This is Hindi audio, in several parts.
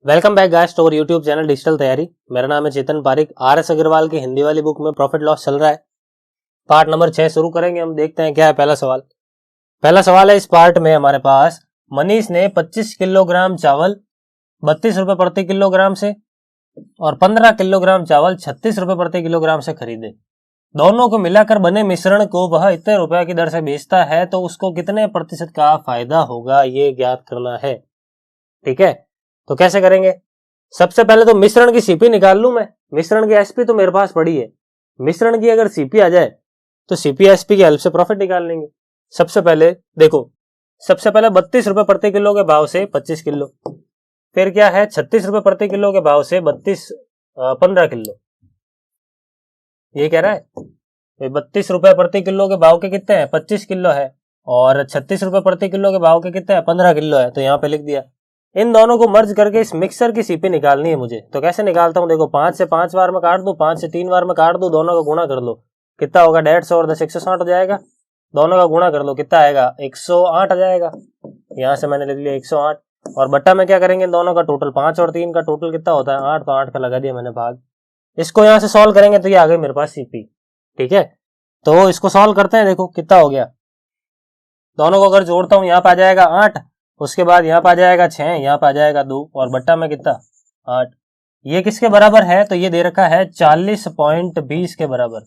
Welcome back guys to our YouTube channel digital Taiyari. मेरा नाम है चेतन पारिक। आर.एस. अग्रवाल की हिंदी वाली बुक में प्रॉफिट लॉस चल रहा है। पार्ट नंबर 6 शुरू करेंगे। हम देखते हैं क्या है पहला सवाल है इस पार्ट में हमारे पास। मनीष ने 25 किलोग्राम चावल 32 रुपए प्रति किलोग्राम से और 15 किलोग्राम चावल 36 रुपए प्रति किलोग्राम से खरीदे। दोनों को मिलाकर बने मिश्रण को वह इतने रुपए की दर से बेचता है तो उसको कितने प्रतिशत का फायदा होगा, ये ज्ञात करना है। ठीक है, तो कैसे करेंगे? सबसे पहले तो मिश्रण की सीपी निकाल लूं मैं। मिश्रण की एसपी तो मेरे पास पड़ी है। मिश्रण की अगर सीपी आ जाए तो सीपी एसपी की हेल्प से प्रॉफिट निकाल लेंगे। सबसे पहले देखो, सबसे पहले 32 रुपए प्रति किलो के भाव से 25 किलो, फिर क्या है 36 रुपए प्रति किलो के भाव से 15 किलो। ये कह रहा है 32 रुपए प्रति किलो के भाव के कितने हैं, 25 किलो है, और 36 रुपए प्रति किलो के भाव के कितने हैं, 15 किलो है। तो यहाँ पे लिख दिया। इन दोनों को मर्ज करके इस मिक्सर की सीपी निकालनी है मुझे। तो कैसे निकालता हूं, देखो 5 से 5 बार में काट दो, 5 से 3 बार में काट दो, दोनों का गुणा कर लो, कितना होगा 150 और 10 160 हो जाएगा। दोनों का गुणा कर लो, कितना आएगा 108 आ जाएगा। यहां से मैंने लिख लिया 108। और बट्टा में क्या करेंगे, दोनों का टोटल 5 और 3 का टोटल कितना होता है 8, तो 8 का लगा दिया मैंने भाग। इसको यहां से सॉल्व करेंगे तो ये आ गई मेरे पास सीपी। ठीक है, तो इसको सॉल्व करते हैं। देखो कितना हो गया, दोनों को अगर जोड़ता हूं यहाँ पे आ जाएगा 8, उसके बाद यहाँ पे आ जाएगा 6, यहाँ पे आ जाएगा 2, और बट्टा में कितना 8। ये किसके बराबर है, तो ये दे रखा है 40.20 के बराबर।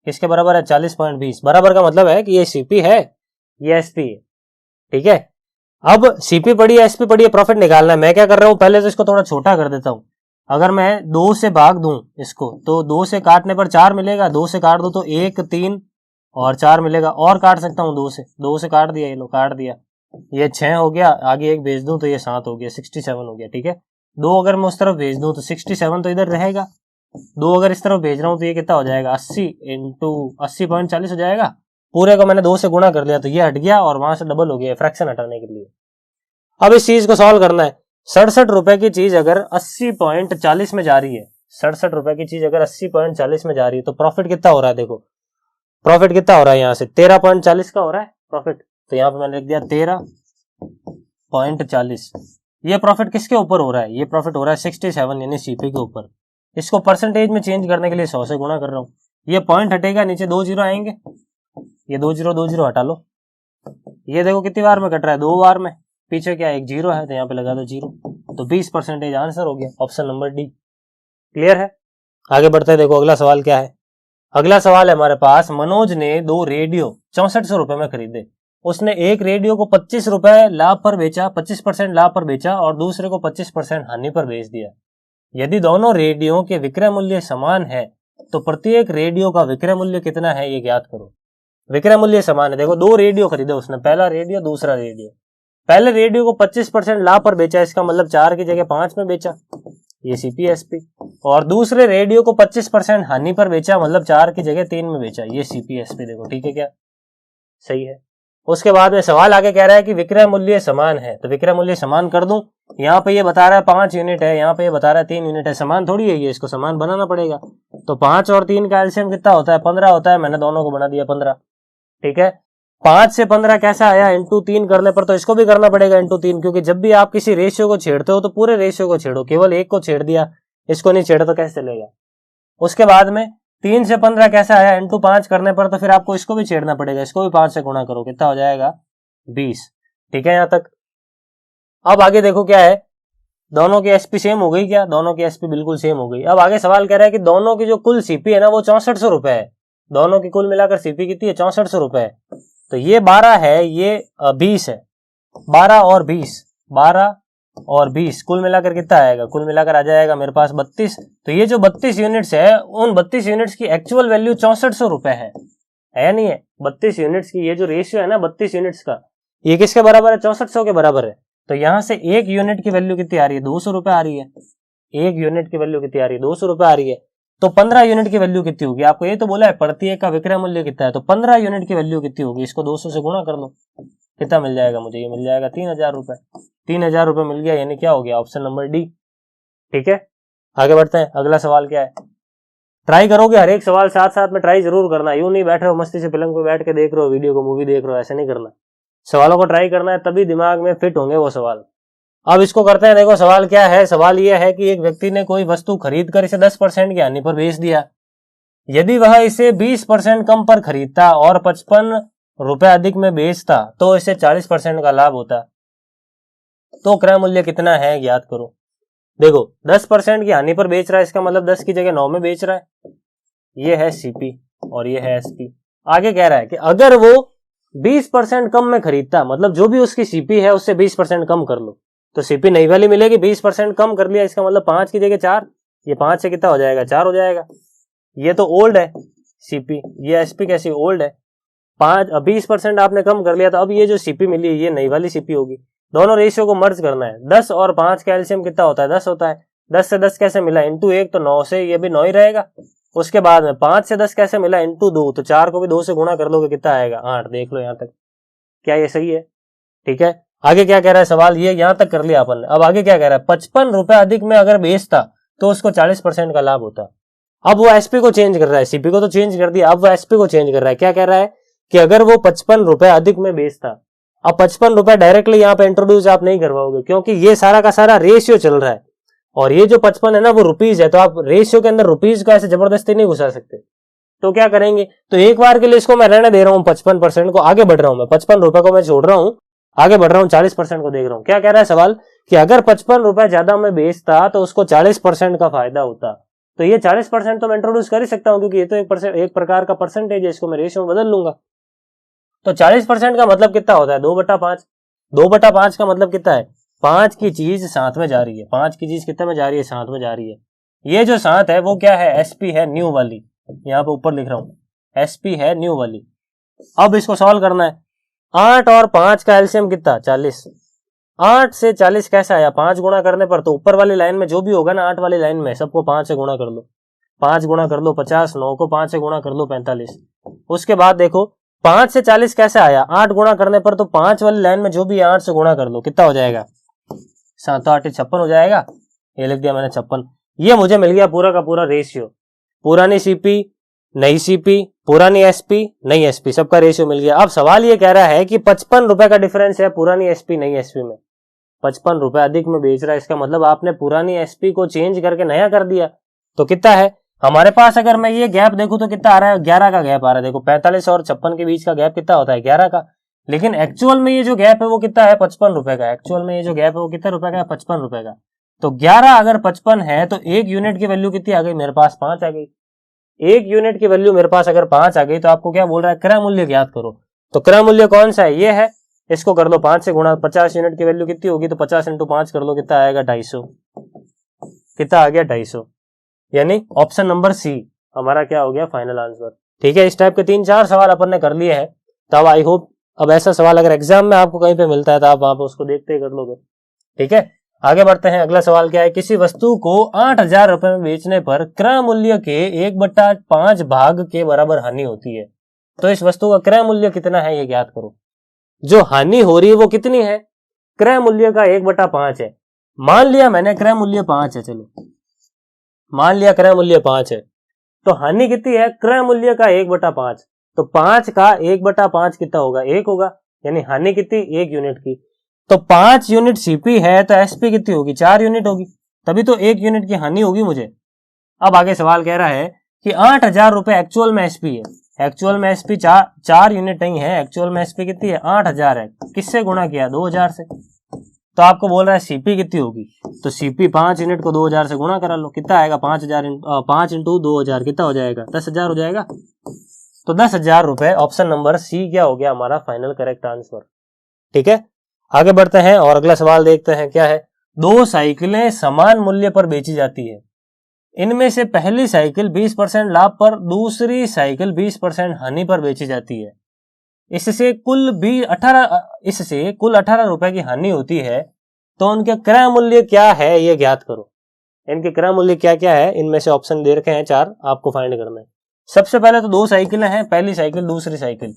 किसके बराबर है, 40.20। बराबर का मतलब है कि ये सीपी है, ये एसपी है। ठीक है, अब सीपी पड़ी है, एसपी पड़ी है, प्रॉफिट निकालना है। मैं क्या कर रहा हूं, पहले तो इसको थोड़ा छोटा कर देता हूं। अगर मैं 2 से भाग दूं इसको तो 2 से काटने पर 4 मिलेगा, 2 से काट दो तो 1 3 और 4 मिलेगा, और काट सकता हूं 2 से काट दिया, ये लो काट दिया, ये 6 हो गया, आगे 1 भेज दूं तो ये 7 हो गया, 67 हो गया। ठीक है, 2 अगर मैं उस तरफ भेज दूं तो 67 तो इधर रहेगा, 2 अगर इस तरफ भेज रहा हूं तो ये कितना हो जाएगा 80 इंटू 80.40 हो जाएगा। पूरे को मैंने 2 से गुणा कर लिया तो ये हट गया और वहां से डबल हो गया फ्रैक्शन हटाने के लिए। अब इस चीज को सॉल्व करना है। 67 रुपए की चीज अगर 80.40 में जा रही है, 67 रुपए की चीज अगर 80.40 में जा रही है तो प्रॉफिट कितना हो रहा है। देखो प्रॉफिट कितना हो रहा है, यहाँ से 13.40 का हो रहा है प्रॉफिट। तो यहाँ पे मैंने लिख दिया 13.40। ये प्रॉफिट किसके ऊपर हो रहा है, ये प्रॉफिट हो रहा है 67 यानी सीपी के ऊपर। इसको परसेंटेज में चेंज करने के लिए 100 से गुणा कर रहा हूँ। ये पॉइंट हटेगा, नीचे 2 जीरो आएंगे, ये 2 जीरो हटा लो। ये देखो कितनी बार में कट रहा है, 2 बार में, पीछे क्या 1 जीरो है तो यहाँ पे लगा दो 0। तो 20% आंसर हो गया, ऑप्शन नंबर डी। क्लियर है, आगे बढ़ते हैं। देखो अगला सवाल क्या है। अगला सवाल है हमारे पास। मनोज ने 2 रेडियो 6400 रुपए में खरीदे। उसने एक रेडियो को 25 रुपए लाभ पर बेचा, 25% लाभ पर बेचा, और दूसरे को 25% हानि पर बेच दिया। यदि दोनों रेडियो के विक्रय मूल्य समान है तो प्रत्येक रेडियो का विक्रय मूल्य कितना है, ये ज्ञात करो। विक्रय मूल्य समान है, देखो 2 रेडियो खरीदे उसने, पहला रेडियो दूसरा रेडियो। पहले रेडियो को 25% लाभ पर बेचा, इसका मतलब 4 की जगह 5 में बेचा, ये सीपीएसपी। और दूसरे रेडियो को 25% हानि पर बेचा, मतलब 4 की जगह 3 में बेचा, ये सीपीएसपी। देखो ठीक है, क्या सही है। उसके बाद में सवाल आगे कह रहा है कि विक्रय मूल्य समान है, तो विक्रय मूल्य समान कर दूं। यहाँ पे ये बता रहा है 5 यूनिट है, यहाँ पे ये बता रहा है 3 यूनिट है, समान थोड़ी है ये, इसको समान बनाना पड़ेगा। तो 5 और 3 का एलसीएम कितना होता है, 15 होता है। मैंने दोनों को बना दिया 15। ठीक है, 5 से 15 कैसा आया, इंटू 3 करने पर तो इसको भी करना पड़ेगा इंटू 3, क्योंकि जब भी आप किसी रेशियो को छेड़ते हो तो पूरे रेशियो को छेड़ो, केवल एक को छेड़ दिया, इसको नहीं छेड़ा तो कैसे चलेगा। उसके बाद में 3 से 15 कैसा आया, इंटू 5 करने पर तो फिर आपको इसको भी छेड़ना पड़ेगा, इसको भी 5 से गुणा करो, कितना हो जाएगा 20। ठीक है, यहां तक। अब आगे देखो क्या है, दोनों की एसपी सेम हो गई क्या, दोनों की एसपी बिल्कुल सेम हो गई। अब आगे सवाल कह रहा है कि दोनों की जो कुल सीपी है ना वो 6400 रुपए है। दोनों की कुल मिलाकर सीपी कितनी है, 6400 रुपए है। तो ये 12 है, ये 20 है, 12 और 20, 12 और 20 कुल मिलाकर कितना आएगा, कुल मिलाकर आ जाएगा मेरे पास 32। तो ये जो 32 यूनिट्स है, उन 32 यूनिट्स की एक्चुअल वैल्यू 6400 रुपए है नहीं है। 32 यूनिट्स की ये जो रेशियो है ना 32 यूनिट्स का, ये किसके बराबर है, 6400 के बराबर है। तो यहां से एक यूनिट की वैल्यू कितनी आ रही है, 200 रुपए आ रही है। एक यूनिट की वैल्यू कितनी आ रही है, 200 रुपए आ रही है। तो 15 यूनिट की वैल्यू कितनी होगी, आपको ये तो बोला है प्रत्येक का विक्रय मूल्य कितना है, तो 15 यूनिट की वैल्यू कितनी होगी, इसको 200 से गुणा कर लो, कितना मिल जाएगा मुझे, ये मिल जाएगा 3000 रुपए। 3000 रुपए मिल गया, यानी क्या हो गया, ऑप्शन नंबर डी। ठीक है, आगे बढ़ते हैं। अगला सवाल क्या है, ट्राई करोगे हर एक सवाल साथ साथ में ट्राई जरूर करना, यूं नहीं बैठ रहे हो मस्ती से पलंग पे बैठ के देख रहे हो वीडियो को, मूवी देख रहे हो, ऐसे नहीं करना। सवालों को ट्राई करना है, तभी दिमाग में फिट होंगे वो सवाल। अब इसको करते हैं, देखो सवाल क्या है। सवाल यह है कि एक व्यक्ति ने कोई वस्तु खरीद कर इसे 10% की हानि पर बेच दिया। यदि वह इसे 20% कम पर खरीदता और 55 रुपए अधिक में बेचता तो इसे 40% का लाभ होता। तो क्रय मूल्य कितना है ज्ञात करो। देखो 10% की हानि पर बेच रहा है, इसका मतलब 10 की जगह 9 में बेच रहा है। ये है सीपी और ये है एसपी। आगे कह रहा है कि अगर वो 20% कम में खरीदता, मतलब जो भी उसकी सीपी है उससे 20% कम कर लो, तो सीपी नई वाली मिलेगी। 20% कम कर लिया, इसका मतलब 5 की जगह 4, ये 5 से कितना हो जाएगा 4 हो जाएगा। ये तो ओल्ड है सीपी, ये एसपी कैसी ओल्ड है। 20% आपने कम कर लिया, तो अब ये जो सीपी मिली ये नई वाली सीपी होगी। दोनों रेशियो को मर्ज करना है। 10 और 5 का एलसीएम कितना होता है 10 होता है। 10 से 10 कैसे मिला इंटू 1 तो 9 से ये भी 9 ही रहेगा। उसके बाद में 5 से 10 कैसे मिला इंटू 2, तो 4 को भी 2 से गुणा कर लोगे कितना आएगा 8। देख लो यहां तक, क्या ये सही है? ठीक है। आगे क्या कह रहा है सवाल, ये यहां तक कर लिया अपन ने। अब आगे क्या कह रहा है, 55 रुपए अधिक में अगर बेचता तो उसको 40% का लाभ होता। अब वो एसपी को चेंज कर रहा है, सीपी को तो चेंज कर दिया, अब वो एसपी को चेंज कर रहा है। क्या कह रहा है कि अगर वो 55 रुपए अधिक में बेचता। अब 55 रुपए डायरेक्टली यहाँ पे इंट्रोड्यूस आप नहीं करवाओगे, क्योंकि ये सारा का सारा रेशियो चल रहा है और ये जो 55 है ना वो रुपीज है, तो आप रेशियो के अंदर रुपीज को ऐसे जबरदस्ती नहीं घुसा सकते। तो क्या करेंगे, तो एक बार के लिए इसको मैं रहने दे रहा हूँ 55% को, आगे बढ़ रहा हूं मैं 55 रुपए को मैं छोड़ रहा हूं, आगे बढ़ रहा हूं 40% को देख रहा हूं। क्या कह रहा है सवाल कि अगर 55 रुपए ज्यादा में बेचता तो उसको 40% का फायदा होता। तो ये 40% तो मैं इंट्रोड्यूस कर ही सकता हूं, क्योंकि ये तो एक प्रकार का परसेंटेज है, इसको मैं रेशियो में बदल लूंगा। तो 40% का मतलब कितना होता है 2/5। 2/5 का मतलब कितना है 5 की चीज साथ में जा रही है। 5 की चीज कितने में जा रही है साथ में जा रही है। ये जो साथ है वो क्या है एसपी है न्यू वाली, यहाँ पे ऊपर लिख रहा हूं एसपी है न्यू वाली। अब इसको सॉल्व करना है। 8 और 5 का एलसीएम कितना 40। 8 से 40 कैसे आया 5 गुणा करने पर, तो ऊपर वाली लाइन में जो भी होगा ना 8 वाली लाइन में सबको 5 से गुणा कर लो। 5 गुणा कर लो 50, 9 को 5 से गुणा कर लो 45। उसके बाद देखो 5 से 40 कैसे आया 8 गुणा करने पर, तो 5 वाली लाइन में जो भी 8 से गुणा कर लो कितना हो जाएगा 7 8 56 हो जाएगा। ये लिख दिया मैंने 56। ये मुझे मिल गया पूरा का पूरा रेशियो। पुरानी सीपी नई सीपी, पुरानी एसपी नई एसपी, सबका रेशियो मिल गया। अब सवाल ये कह रहा है कि 55 रुपए का डिफरेंस है पुरानी एसपी नई एसपी में। 55 रुपए अधिक में बेच रहा है, इसका मतलब आपने पुरानी एसपी को चेंज करके नया कर दिया। तो कितना है हमारे पास, अगर मैं ये गैप देखूं तो कितना आ रहा है 11 का गैप आ रहा है। देखो 45 और 56 के बीच का गैप कितना होता है 11 का। लेकिन एक्चुअल में ये जो गैप है वो कितना है 55 रुपए का। एक्चुअल में ये जो गैप है वो कितने रुपए का है 55 रुपए का। तो 11 अगर 55 है तो एक यूनिट की वैल्यू कितनी आ गई मेरे पास 5 आ गई। एक यूनिट की वैल्यू मेरे पास अगर 5 आ गई तो आपको क्या बोल रहा है क्रय मूल्य ज्ञात करो। तो क्रय मूल्य कौन सा है ये है, इसको कर लो 5 से गुणा। 50 यूनिट की वैल्यू कितनी होगी, तो 50 इंटू 5 कर लो कितना आएगा 250। कितना आ गया 250, यानी ऑप्शन नंबर सी हमारा क्या हो गया फाइनल आंसर। ठीक है, इस टाइप के 3-4 सवाल अपन ने कर लिए हैं। तब आई होप अब ऐसा सवाल अगर एग्जाम में आपको कहीं पे मिलता है तो आप वहां पर उसको देखते ही कर लोगे। ठीक है, आगे बढ़ते हैं। अगला सवाल क्या है, किसी वस्तु को 8,000 रुपए में बेचने पर क्रय मूल्य के 1/5 भाग के बराबर हानि होती है। तो इस वस्तु का क्रय मूल्य कितना है ये ज्ञात करो। जो हानि हो रही है वो कितनी है, क्रय मूल्य का 1/5 है। मान लिया मैंने क्रय मूल्य 5 है, चलो मान लिया क्रय मूल्य 5 है, तो हानि कितनी है क्रय मूल्य का 1/5। तो 5 का 1/5 कितना होगा 1 होगा, यानी हानि कितनी 1 यूनिट की। तो 5 यूनिट सीपी है तो एसपी कितनी होगी 4 यूनिट होगी, तभी तो 1 यूनिट की हानि होगी मुझे। अब आगे सवाल कह रहा है कि 8,000 रुपए एक्चुअल में एसपी है। एक्चुअल में एसपी 4 यूनिट नहीं है, एक्चुअल में एसपी कितनी है 8,000 है। किससे गुणा किया 2,000 से। तो आपको बोल रहा है सीपी कितनी होगी, तो सीपी 5 यूनिट को 2,000 से गुणा करा लो, कितना आएगा 5 इंटू 2,000 कितना हो जाएगा 10,000 हो जाएगा। तो 10,000 रुपए ऑप्शन नंबर सी क्या हो गया हमारा फाइनल करेक्ट आंसर। ठीक है, आगे बढ़ते हैं और अगला सवाल देखते हैं क्या है। 2 साइकिलें समान मूल्य पर बेची जाती है। इनमें से पहली साइकिल 20% लाभ पर, दूसरी साइकिल 20% हानि पर बेची जाती है। इससे कुल 18 रुपए की हानि होती है। तो उनके क्रय मूल्य क्या है ये ज्ञात करो। इनके क्रय मूल्य क्या क्या है, इनमें से ऑप्शन दे रखे हैं 4, आपको फाइंड करना है। सबसे पहले तो 2 साइकिलें हैं, पहली साइकिल दूसरी साइकिल।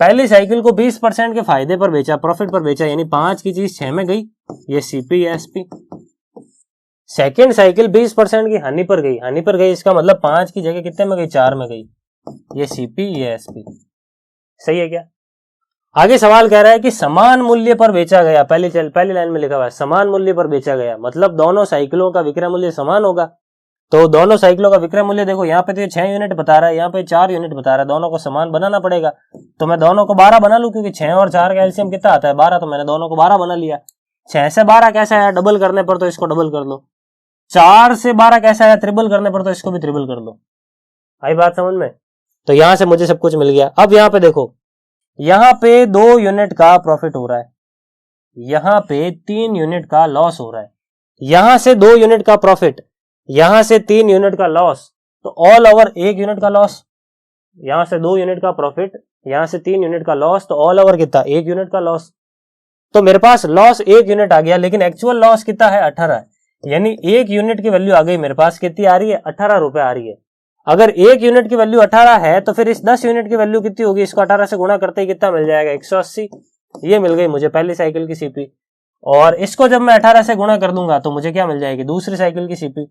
पहली साइकिल को 20% के फायदे पर बेचा, प्रॉफिट पर बेचा, यानी 5 की चीज 6 में गई, ये सीपी या एसपी। सेकेंड साइकिल 20% की हानि पर गई, हानि पर गई इसका मतलब 5 की जगह कितने में गई 4 में गई, ये सीपी ये एसपी। सही है क्या। आगे सवाल कह रहा है कि समान मूल्य पर बेचा गया, पहली लाइन में लिखा हुआ है समान मूल्य पर बेचा गया, मतलब दोनों साइकिलों का विक्रय मूल्य समान होगा। तो दोनों साइकिलों का विक्रय मूल्य देखो, यहाँ पे तो 6 यूनिट बता रहा है, यहाँ पे 4 यूनिट बता रहा है, दोनों को समान बनाना पड़ेगा। तो मैं दोनों को 12 बना लूं, क्योंकि 6 और 4 का एलसीएम कितना आता है 12, तो मैंने दोनों को 12 बना लिया। 6 से 12 कैसा है, डबल करने पर तो इसको डबल कर लो। 4 से 12 कैसा है, ट्रिपल करने पर तो इसको भी ट्रिपल कर लो। आई बात समझ में? तो यहां से मुझे सब कुछ मिल गया। अब यहाँ पे देखो, यहाँ पे 2 यूनिट का प्रॉफिट हो रहा है, यहाँ पे 3 यूनिट का लॉस हो रहा है। यहां से 2 यूनिट का प्रॉफिट, यहां से 3 यूनिट का लॉस, तो ऑल ओवर 1 यूनिट का लॉस। यहां से 2 यूनिट का प्रॉफिट, यहां से 3 यूनिट का लॉस, तो ऑल ओवर कितना 1 यूनिट का लॉस। तो मेरे पास लॉस 1 यूनिट आ गया, लेकिन एक्चुअल लॉस कितना है 18, यानी 1 यूनिट की वैल्यू आ गई मेरे पास, कितनी आ रही है 18 रुपए आ रही है। अगर 1 यूनिट की वैल्यू 18 है तो फिर इस 10 यूनिट की वैल्यू कितनी होगी, इसको 18 से गुणा करते ही कितना मिल जाएगा 180। ये मिल गई मुझे पहली साइकिल की सीपी। और इसको जब मैं 18 से गुणा कर दूंगा तो मुझे क्या मिल जाएगी दूसरी साइकिल की सीपी।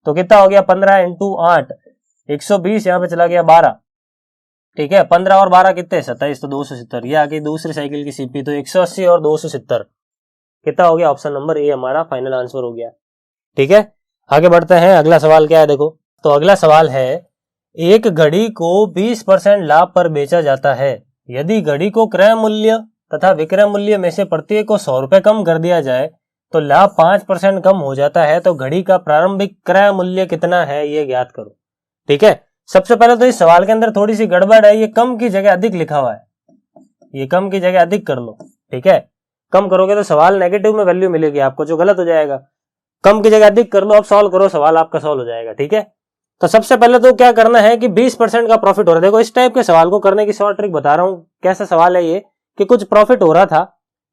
तो कितना हो गया 15 इंटू 8, 120, यहाँ पे चला गया 12, ठीक है। 15 और 12 कितने 27, तो 270, ये आ गई दूसरी साइकिल की सीपी। तो 180 और 270 कितना हो गया, ऑप्शन नंबर ए हमारा फाइनल आंसर हो गया। ठीक है, आगे बढ़ते हैं। अगला सवाल क्या है देखो, तो अगला सवाल है, एक घड़ी को 20% लाभ पर बेचा जाता है। यदि घड़ी को क्रय मूल्य तथा विक्रय मूल्य में से प्रत्येक को 100 रुपए कम कर दिया जाए तो लाभ 5% कम हो जाता है। तो घड़ी का प्रारंभिक क्रय मूल्य कितना है, ये ज्ञात करो। ठीक है, सबसे पहले तो इस सवाल के अंदर थोड़ी सी गड़बड़ है, ये कम की जगह अधिक लिखा हुआ है, ये कम की जगह अधिक कर लो। ठीक है, कम करोगे तो सवाल नेगेटिव में वैल्यू मिलेगी आपको, जो गलत हो जाएगा। कम की जगह अधिक कर लो, अब सॉल्व करो, सवाल आपका सॉल्व हो जाएगा। ठीक है, तो सबसे पहले तो क्या करना है कि 20% का प्रॉफिट हो रहा है। देखो, इस टाइप के सवाल को करने की शॉर्ट ट्रिक बता रहा हूं। कैसा सवाल है ये कि कुछ प्रॉफिट हो रहा था,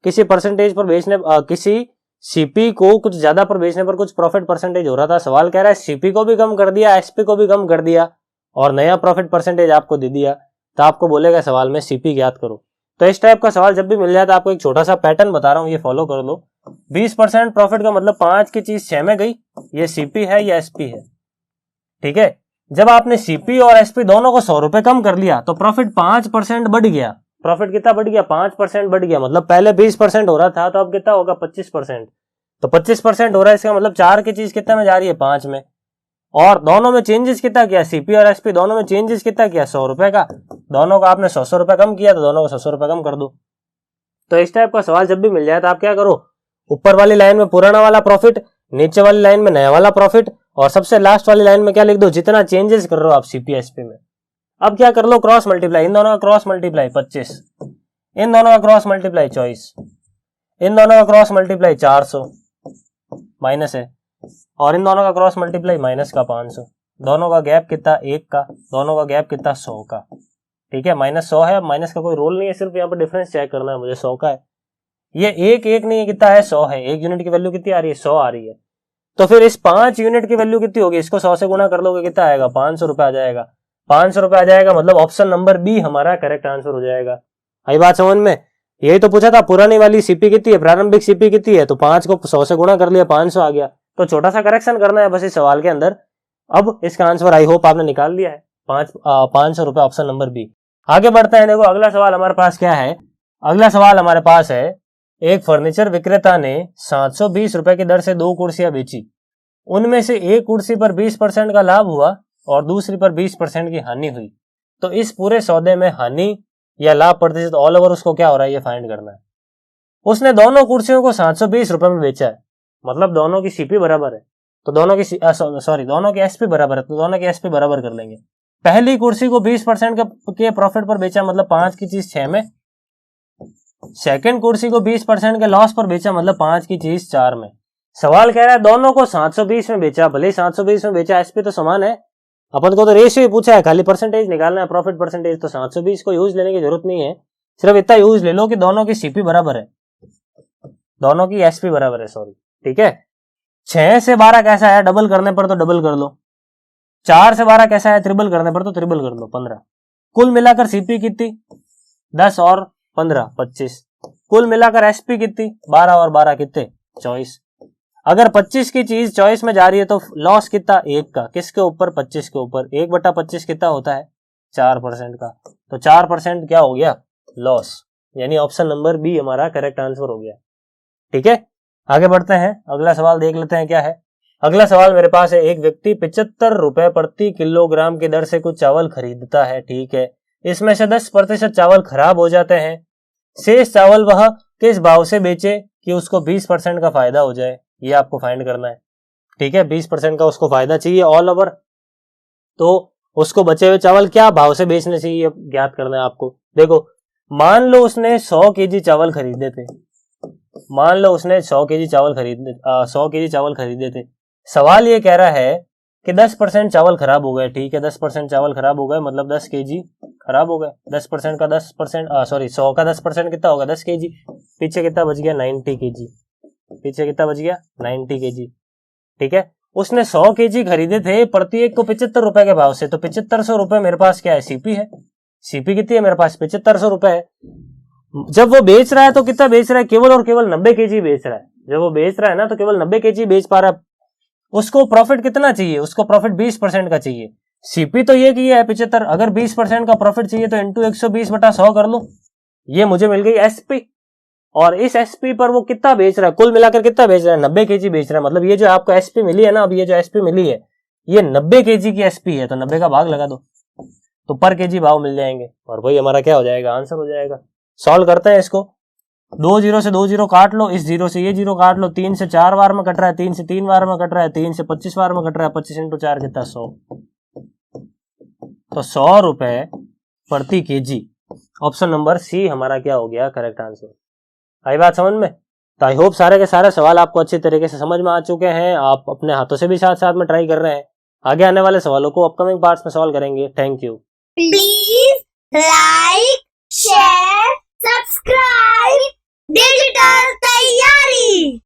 किसी परसेंटेज पर बेचने, किसी सीपी को कुछ ज्यादा पर बेचने पर कुछ प्रॉफिट परसेंटेज हो रहा था। सवाल कह रहा है सीपी को भी कम कर दिया, एसपी को भी कम कर दिया और नया प्रॉफिट परसेंटेज आपको दे दिया, तो आपको बोलेगा सवाल में सीपी ज्ञात करो। तो इस टाइप का सवाल जब भी मिल जाए तो आपको एक छोटा सा पैटर्न बता रहा हूं, ये फॉलो कर लो। 20% प्रॉफिट का मतलब 5 की चीज 6 में गई, ये सीपी है या एसपी है। ठीक है, जब आपने सीपी और एसपी दोनों को 100 रुपए कम कर लिया तो प्रॉफिट 5% बढ़ गया। प्रॉफिट कितना बढ़ गया 5% बढ़ गया, मतलब पहले 20% हो रहा था तो अब कितना होगा 25%। तो 25% हो रहा है, इसका मतलब 4 की चीज कितना में जा रही है 5 में। और दोनों में चेंजेस कितना किया, सीपी और एसपी दोनों में चेंजेस कितना किया 100 रुपए का। दोनों का आपने 100 रुपए कम किया तो दोनों को 100 रुपए कम कर दो। तो इस टाइप का सवाल जब भी मिल जाए तो आप क्या करो, ऊपर वाली लाइन में पुराना वाला प्रॉफिट, नीचे वाली लाइन में नया वाला प्रॉफिट, और सबसे लास्ट वाली लाइन में क्या लिख दो, जितना चेंजेस कर रहे हो आप सीपी एसपी में। अब क्या कर लो, क्रॉस मल्टीप्लाई, इन दोनों का क्रॉस मल्टीप्लाई 25, इन दोनों का क्रॉस मल्टीप्लाई 24, इन दोनों का क्रॉस मल्टीप्लाई 400 माइनस है, और इन दोनों का क्रॉस मल्टीप्लाई माइनस का 500। दोनों का गैप कितना 1 का, दोनों का गैप कितना 100 का। ठीक है, -100 है, माइनस का कोई रोल नहीं है, सिर्फ यहाँ पर डिफरेंस चेक करना है मुझे, 100 का है। ये 1 नहीं है, कितना है 100 है। 1 यूनिट की वैल्यू कितनी आ रही है 100 आ रही है। तो फिर इस 5 यूनिट की वैल्यू कितनी होगी, इसको 100 से गुणा कर लोगे कितना आएगा 500 रुपए आ जाएगा। 500 रुपए आ जाएगा, मतलब ऑप्शन नंबर बी हमारा करेक्ट आंसर हो जाएगा। आई बात समझ में? यही तो पूछा था, पुरानी वाली सीपी कितनी है, प्रारंभिक सीपी कितनी है, तो 5 को 100 से गुणा कर लिया 500 आ गया। तो छोटा सा करेक्शन करना है बस इस सवाल के अंदर। अब इसका आंसर आई होप आपने निकाल लिया है, 500 रुपए, ऑप्शन नंबर बी। आगे बढ़ते हैं, देखो अगला सवाल हमारे पास क्या है। अगला सवाल हमारे पास है, एक फर्नीचर विक्रेता ने 720 रुपए की दर से 2 कुर्सियां बेची। उनमें से एक कुर्सी पर 20% का लाभ हुआ और दूसरी पर 20% की हानि हुई। तो इस पूरे सौदे में हानि या लाभ प्रतिशत ऑल ओवर उसको क्या हो रहा है ये फाइंड करना है। उसने दोनों कुर्सियों को 720 रुपए में बेचा है, मतलब दोनों की सीपी बराबर है, तो दोनों की दोनों की एसपी बराबर है, तो दोनों की एसपी बराबर कर लेंगे। पहली कुर्सी को 20% के प्रॉफिट पर बेचा, मतलब 5 की चीज 6 में। सेकंड कुर्सी को 20% के लॉस पर बेचा, मतलब 5 की चीज 4 में। सवाल कह रहा है दोनों को 720 में बेचा, भले 720 में बेचा, एसपी तो समान है, अपन को तो रेशियो ही पूछा है, खाली परसेंटेज निकालना है, प्रॉफिट परसेंटेज। तो 720 को यूज लेने की जरूरत नहीं है, सिर्फ इतना यूज ले लो कि दोनों की सीपी बराबर है, दोनों की एसपी बराबर है, सॉरी। ठीक है, 6 से 12 कैसा है, डबल करने पर तो डबल कर लो। 4 से 12 कैसा है, ट्रिपल करने पर तो ट्रिपल कर लो, 15। कुल मिलाकर सीपी कितनी 10 और 15 25। कुल मिलाकर एसपी कितनी 12 और 12 कितने 24। अगर 25 की चीज 24 में जा रही है तो लॉस कितना 1 का, किसके ऊपर 25 के ऊपर। 1/25 कितना होता है 4% का, तो 4% क्या हो गया लॉस। यानी ऑप्शन नंबर बी हमारा करेक्ट आंसर हो गया। ठीक है, आगे बढ़ते हैं, अगला सवाल देख लेते हैं क्या है। अगला सवाल मेरे पास है, एक व्यक्ति 75 रुपए प्रति किलोग्राम की दर से कुछ चावल खरीदता है। ठीक है, इसमें से 10% चावल खराब हो जाते हैं, शेष चावल वह किस भाव से बेचे कि उसको 20% का फायदा हो जाए, ये आपको फाइंड करना है। ठीक है, 20% का उसको फायदा चाहिए ऑल ओवर, तो उसको बचे हुए चावल क्या भाव से बेचने चाहिए ज्ञात करना है आपको। देखो, मान लो उसने 100 केजी चावल खरीदे थे, मान लो उसने 100 केजी चावल खरीदे थे। सवाल ये कह रहा है कि 10% चावल खराब हो गए। ठीक है, 10% चावल खराब हो गए, मतलब 10 केजी खराब हो गए। 10% का 10% 100 का 10% कितना होगा, 10 केजी। पीछे कितना बच गया, 90 केजी। पीछे कितना बच गया, 90 केजी। ठीक है, उसने 100 केजी खरीदे थे प्रत्येक को 75 रुपए के भाव से, तो 7500 रुपए मेरे पास क्या है, सीपी है। सीपी कितनी है मेरे पास, 7500 रुपए है। जब वो बेच रहा है तो कितना बेच रहा है, केवल और केवल 90 केजी बेच रहा है। जब वो बेच रहा है ना तो केवल 90 केजी बेच पा रहा है। उसको प्रॉफिट कितना चाहिए, उसको प्रॉफिट 20% का चाहिए। सीपी तो ये की है 75, अगर 20% का प्रॉफिट चाहिए तो इंटू 120/100 कर लो, ये मुझे मिल गई एसपी। और इस एसपी पर वो कितना बेच रहा है, कुल मिलाकर कितना बेच रहा है, 90 केजी बेच रहा है। मतलब ये जो आपको एसपी मिली है ना, अब ये जो एसपी मिली है ये 90 केजी की एसपी है, तो 90 का भाग लगा दो तो पर केजी भाव मिल जाएंगे, और वही हमारा क्या हो जाएगा, आंसर हो जाएगा। सॉल्व करते हैं इसको, 2 जीरो से 2 जीरो काट लो, इस जीरो से ये जीरो काट लो, 3 से 4 बार में कट रहा है, 3 से 3 बार में कट रहा है, 3 से 25 बार में कट रहा है, 25 इंटू 4 कितना, 100। तो 100 रुपए प्रति केजी, ऑप्शन नंबर सी हमारा क्या हो गया, करेक्ट आंसर। आई बात समझ में? तो आई होप सारे के सारे सवाल आपको अच्छी तरीके से समझ में आ चुके हैं, आप अपने हाथों से भी साथ साथ में ट्राई कर रहे हैं। आगे आने वाले सवालों को अपकमिंग पार्ट्स में सॉल्व करेंगे। Thank you. Please like, share, subscribe digital तैयारी।